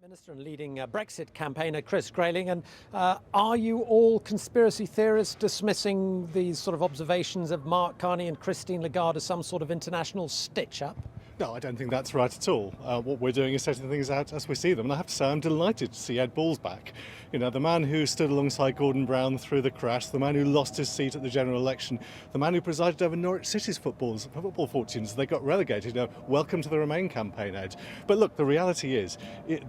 Minister and leading Brexit campaigner Chris Grayling, and are you all conspiracy theorists dismissing these sort of observations of Mark Carney and Christine Lagarde as some sort of international stitch-up? No, I don't think that's right at all. What we're doing is setting things out as we see them. And I have to say, I'm delighted to see Ed Balls back. You know, the man who stood alongside Gordon Brown through the crash, the man who lost his seat at the general election, the man who presided over Norwich City's football fortunes. They got relegated. You know, welcome to the Remain campaign, Ed. But look, the reality is,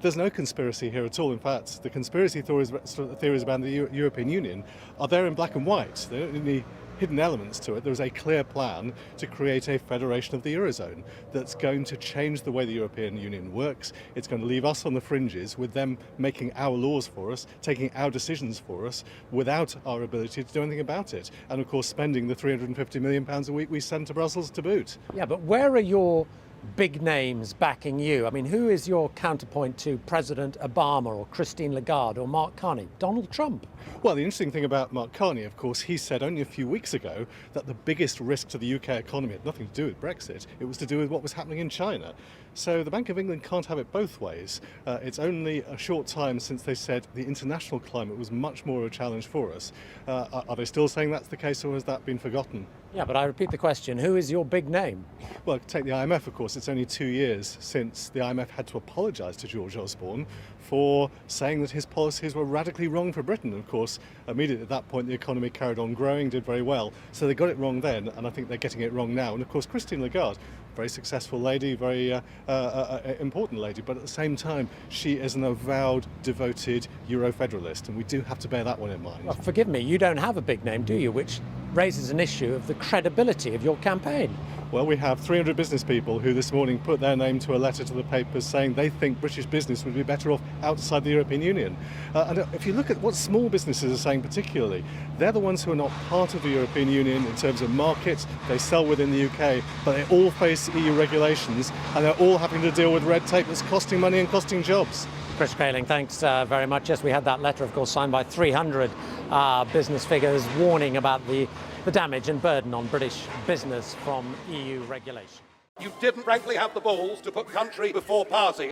there's no conspiracy here at all. In fact, the conspiracy theories about the European Union are there in black and white. They don't need any hidden elements to it. There is a clear plan to create a federation of the Eurozone that's going to change the way the European Union works. It's going to leave us on the fringes, with them making our laws for us, taking our decisions for us, without our ability to do anything about it. And of course spending the £350 million a week we send to Brussels to boot. Yeah, but where are your big names backing you? I mean, who is your counterpoint to President Obama or Christine Lagarde or Mark Carney? Donald Trump? Well, the interesting thing about Mark Carney, of course, he said only a few weeks ago that the biggest risk to the UK economy had nothing to do with Brexit. It was to do with what was happening in China. So the Bank of England can't have it both ways. It's only a short time since they said the international climate was much more a challenge for us. Are they still saying that's the case, or has that been forgotten? Yeah, but I repeat the question, who is your big name? Well, take the IMF, of course. It's only 2 years since the IMF had to apologise to George Osborne for saying that his policies were radically wrong for Britain. Of course, immediately at that point, the economy carried on growing, did very well. So they got it wrong then, and I think they're getting it wrong now. And of course, Christine Lagarde, very successful lady, very important lady, but at the same time, she is an avowed, devoted Euro-federalist, and we do have to bear that one in mind. Well, forgive me, you don't have a big name, do you? Which raises an issue of the credibility of your campaign. Well, we have 300 business people who this morning put their name to a letter to the papers saying they think British business would be better off outside the European Union. And if you look at what small businesses are saying particularly, they're the ones who are not part of the European Union in terms of markets. They sell within the UK, but they all face EU regulations, and they're all having to deal with red tape that's costing money and costing jobs. Chris Grayling, thanks very much. Yes, we had that letter, of course, signed by 300 business figures warning about the damage and burden on British business from EU regulation. You didn't frankly have the balls to put country before party.